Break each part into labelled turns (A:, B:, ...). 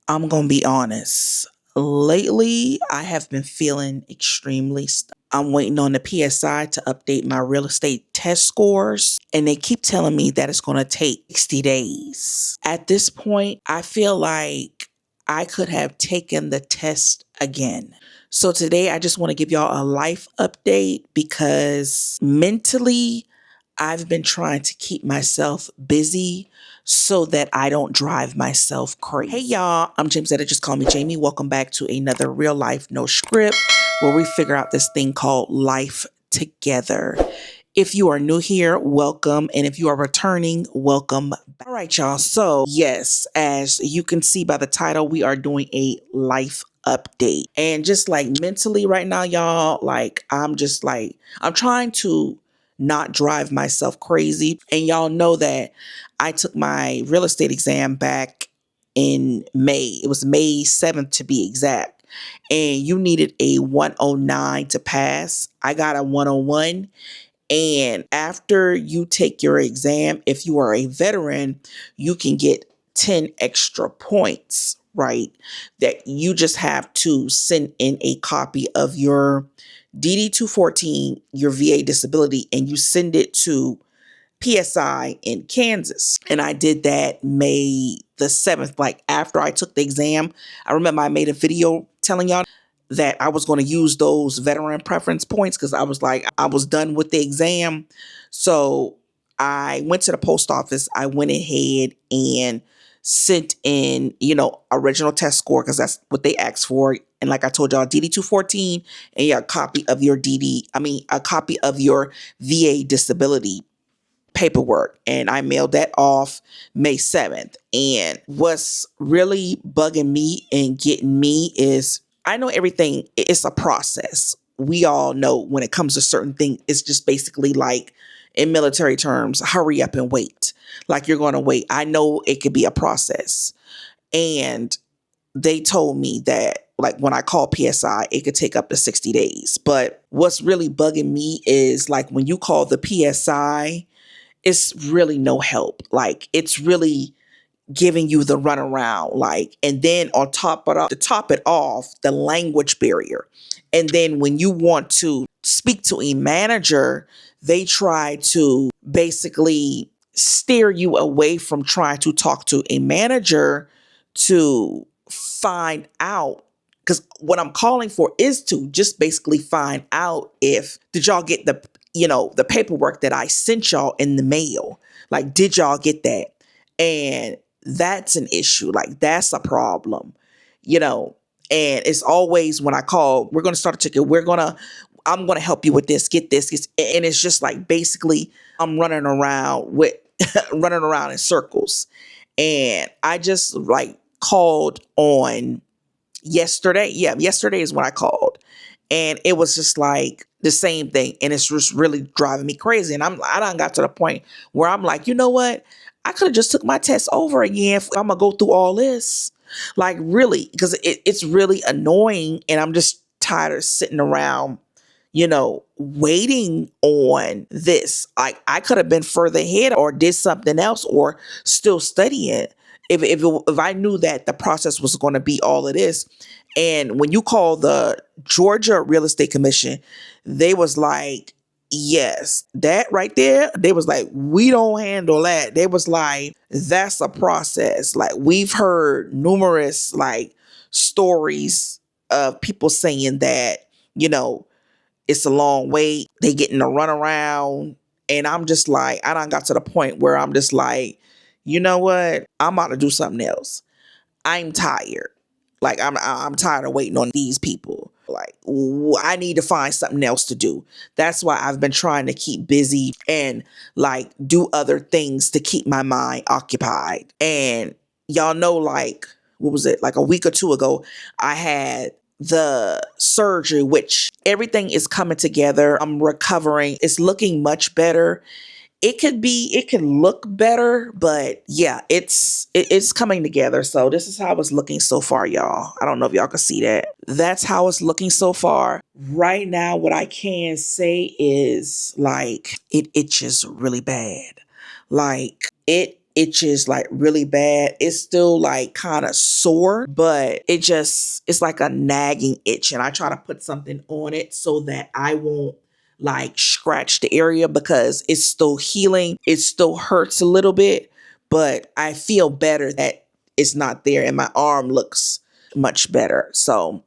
A: I'm going to be honest. Lately, I have been feeling extremely stuck. I'm waiting on the PSI to update my real estate test scores, and they keep telling me that it's going to take 60 days. At this point, I feel like I could have taken the test again. So today, I just want to give y'all a life update because mentally, I've been trying to keep myself busy so that I don't drive myself crazy. Hey y'all, I'm James Etta, just call me Jamie. Welcome back to another real life, no script, where we figure out this thing called life together. If you are new here, welcome. And if you are returning, welcome back. All right, y'all. So, yes, as you can see by the title, we are doing a life update. And just like mentally right now, y'all, like I'm trying to not drive myself crazy. And y'all know that I took my real estate exam back in May. It was May 7th to be exact. And you needed a 109 to pass. I got a 101. And after you take your exam, if you are a veteran, you can get 10 extra points, right? That you just have to send in a copy of your DD 214, your VA disability, and you send it to PSI in Kansas. And I did that May the 7th, like after I took the exam. I remember I made a video telling y'all that I was going to use those veteran preference points because I was done with the exam. So I went to the post office. I went ahead and sent in, original test score because that's what they asked for. And like I told y'all, DD 214 and a copy of your a copy of your VA disability paperwork, and I mailed that off May 7th. And what's really bugging me and getting me is I know everything, it's a process. We all know when it comes to certain things, it's just basically like in military terms, hurry up and wait. Like you're going to wait. I know it could be a process. And they told me that like when I call PSI, it could take up to 60 days. But what's really bugging me is like when you call the PSI, it's really no help. Like it's really giving you the runaround. Like, and then to top it off, the language barrier. And then when you want to speak to a manager, they try to basically steer you away from trying to talk to a manager to find out, because what I'm calling for is to just basically find out if did y'all get the paperwork that I sent y'all in the mail. Like, did y'all get that? And that's an issue. Like, that's a problem, you know. And it's always when I call, we're going to start a ticket. I'm going to help you with this, get this. And it's just like basically I'm running around running around in circles. And I just like called on yesterday. Yeah, yesterday is when I called. And it was just like the same thing. And it's just really driving me crazy. And I done got to the point where I'm like, you know what? I could have just took my test over again. I'm going to go through all this. Like really, because it's really annoying. And I'm just tired of sitting around, waiting on this. Like I could have been further ahead or did something else or still studying if I knew that the process was going to be all of this. And when you call the Georgia Real Estate Commission, they was like, yes, that right there. They was like, we don't handle that. They was like, that's a process. Like we've heard numerous like stories of people saying that, it's a long wait. They getting a runaround. And I'm just like, I done got to the point where I'm just like, you know what? I'm about to do something else. I'm tired. Like I'm tired of waiting on these people. Like I need to find something else to do. That's why I've been trying to keep busy and like do other things to keep my mind occupied. And y'all know, like, what was it? Like a week or two ago, I had the surgery, which everything is coming together. I'm recovering. It's looking much better. It can look better, but yeah, it's coming together. So this is how it's looking so far, y'all. I don't know if y'all can see that. That's how it's looking so far. Right now, what I can say is like it itches really bad. Like it itches like really bad. It's still like kind of sore, but it's like a nagging itch. And I try to put something on it so that I won't like scratch the area because it's still healing. It still hurts a little bit, but I feel better that it's not there and my arm looks much better. So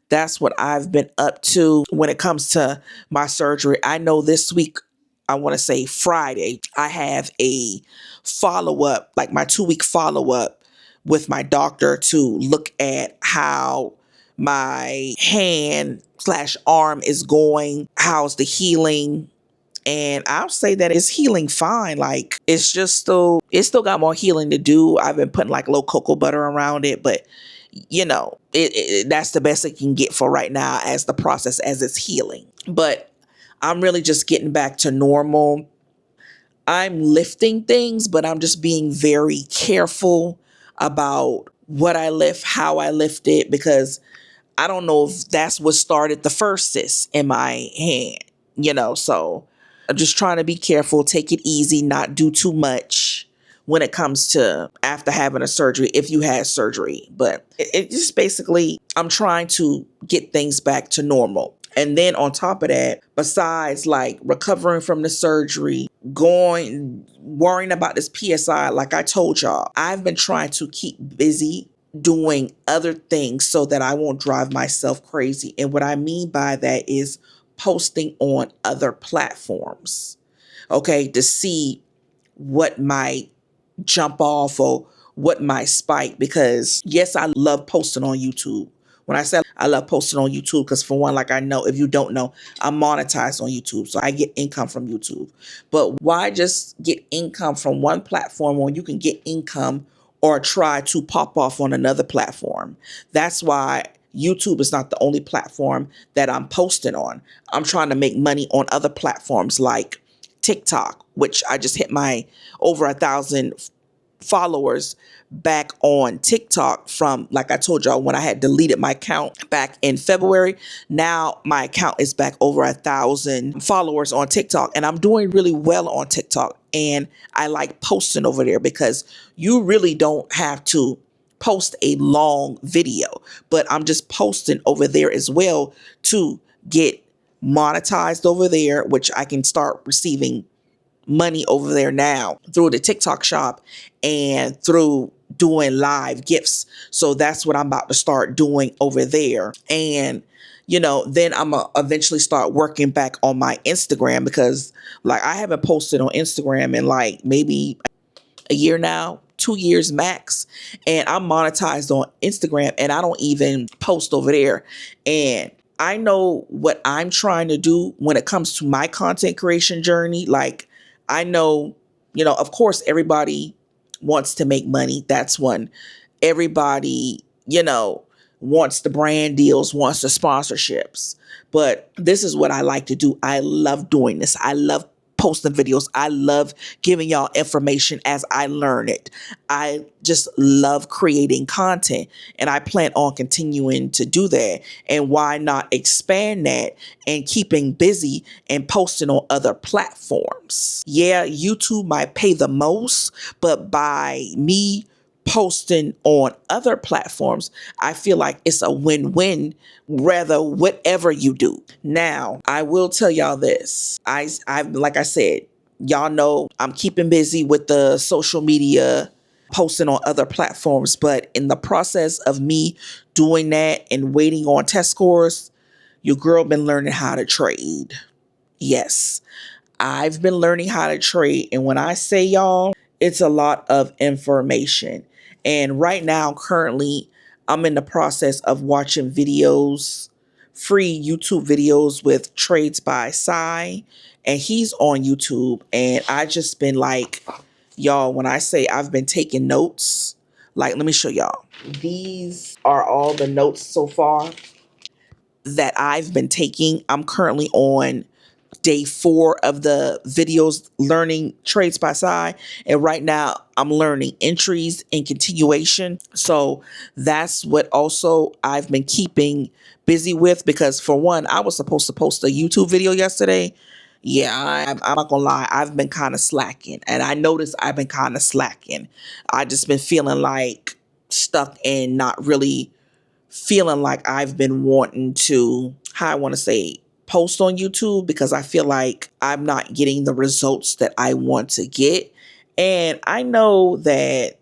A: that's what I've been up to when it comes to my surgery. I know this week, I want to say Friday, I have a follow up, like my 2 week follow up with my doctor to look at how my hand slash arm is going, how's the healing. And I'll say that it's healing fine. Like it's still got more healing to do. I've been putting like low cocoa butter around it, but that's the best it can get for right now as the process as it's healing. But I'm really just getting back to normal. I'm lifting things, but I'm just being very careful about what I lift, how I lift it, because I don't know if that's what started the first cyst in my hand. So I'm just trying to be careful, take it easy, not do too much when it comes to after having a surgery, if you had surgery. But it just basically, I'm trying to get things back to normal. And then on top of that, besides like recovering from the surgery, worrying about this PSI, like I told y'all, I've been trying to keep busy doing other things so that I won't drive myself crazy. And what I mean by that is posting on other platforms, okay, to see what might jump off or what might spike. Because yes, I love posting on YouTube. When I say I love posting on YouTube, because for one, like I know, if you don't know, I'm monetized on YouTube. So I get income from YouTube. But why just get income from one platform when you can get income or try to pop off on another platform? That's why YouTube is not the only platform that I'm posting on. I'm trying to make money on other platforms like TikTok, which I just hit my over 1,000 followers back on TikTok from, like I told y'all, when I had deleted my account back in February. Now my account is back over 1,000 followers on TikTok, and I'm doing really well on TikTok. And I like posting over there because you really don't have to post a long video, but I'm just posting over there as well to get monetized over there, which I can start receiving money over there now through the TikTok shop and through doing live gifts. So that's what I'm about to start doing over there. And then I'm gonna eventually start working back on my Instagram, because like I haven't posted on Instagram in like maybe a year now, 2 years max. And I'm monetized on Instagram and I don't even post over there. And I know what I'm trying to do when it comes to my content creation journey. Like I know, of course, everybody wants to make money. That's one. Everybody, wants the brand deals, wants the sponsorships. But this is what I like to do. I love doing this. I love posting videos. I love giving y'all information as I learn it. I just love creating content, and I plan on continuing to do that. And why not expand that and keeping busy and posting on other platforms? Yeah, YouTube might pay the most, but by me posting on other platforms, I feel like it's a win-win, rather whatever you do. Now, I will tell y'all this. I like I said, y'all know I'm keeping busy with the social media, posting on other platforms, but in the process of me doing that and waiting on test scores, your girl been learning how to trade. Yes, I've been learning how to trade, and when I say y'all, it's a lot of information. And right now, currently, I'm in the process of watching videos, free YouTube videos with Trades by Sai, and he's on YouTube. And I just been like, y'all, when I say I've been taking notes, like, let me show y'all. These are all the notes so far that I've been taking. I'm currently on day 4 of the videos learning Trades by Sai. And right now I'm learning entries and continuation. So that's what also I've been keeping busy with, because for one, I was supposed to post a YouTube video yesterday. Yeah, I'm not gonna lie. I've been kind of slacking, and I noticed I've been kind of slacking. I just been feeling like stuck and not really feeling like I've been wanting to, how I want to say, post on YouTube because I feel like I'm not getting the results that I want to get. And I know that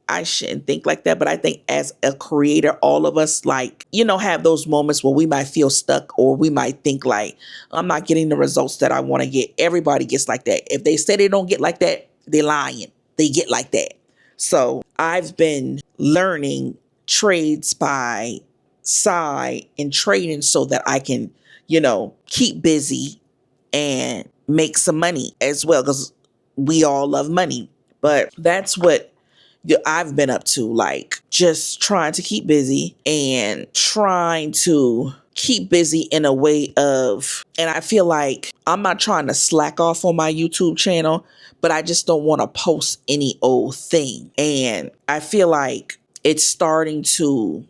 A: I shouldn't think like that, but I think as a creator, all of us like, have those moments where we might feel stuck or we might think like, I'm not getting the results that I want to get. Everybody gets like that. If they say they don't get like that, they're lying. They get like that. So I've been learning trades by side and trading so that I can, keep busy and make some money as well because we all love money. But that's what I've been up to, like just trying to keep busy and trying to keep busy in a way of, and I feel like I'm not trying to slack off on my YouTube channel, but I just don't want to post any old thing. And I feel like it's starting to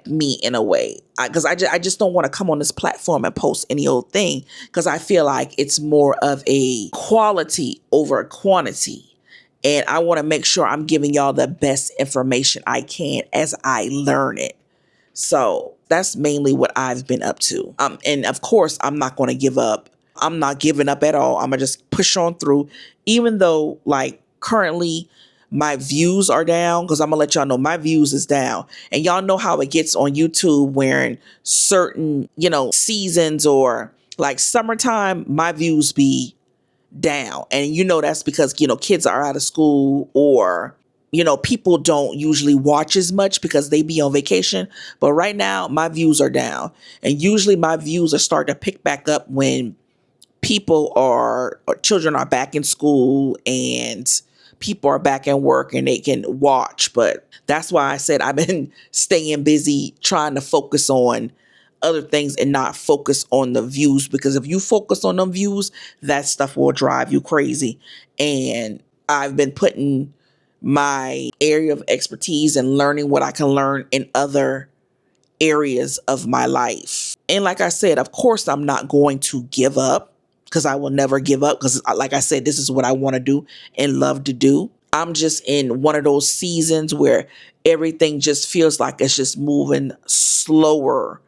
A: me in a way because I just don't want to come on this platform and post any old thing because I feel like it's more of a quality over quantity. And I want to make sure I'm giving y'all the best information I can as I learn it. So that's mainly what I've been up to. And of course, I'm not going to give up. I'm not giving up at all. I'm going to just push on through, even though like currently my views are down because I'm going to let y'all know my views is down. And y'all know how it gets on YouTube when certain, seasons or like summertime, my views be down. And that's because, kids are out of school or, people don't usually watch as much because they be on vacation. But right now, my views are down. And usually my views are starting to pick back up when people or children are back in school and people are back at work and they can watch. But that's why I said I've been staying busy trying to focus on other things and not focus on the views, because if you focus on them views, that stuff will drive you crazy. And I've been putting my area of expertise and learning what I can learn in other areas of my life. And like I said, of course, I'm not going to give up because I will never give up because, like I said, this is what I want to do and love to do. I'm just in one of those seasons where everything just feels like it's just moving slower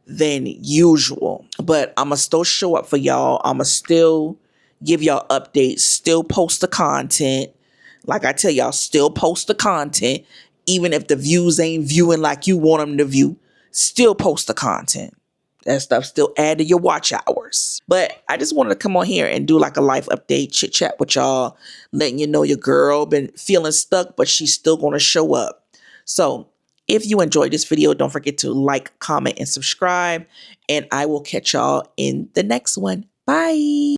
A: than usual. But I'm going to still show up for y'all. I'm going to still give y'all updates, still post the content. Like I tell y'all, still post the content. Even if the views ain't viewing like you want them to view, still post the content. That stuff still add to your watch hours. But I just wanted to come on here and do like a life update, chit chat with y'all, letting you know your girl been feeling stuck, but she's still going to show up. So if you enjoyed this video, don't forget to like, comment, and subscribe. And I will catch y'all in the next one. Bye.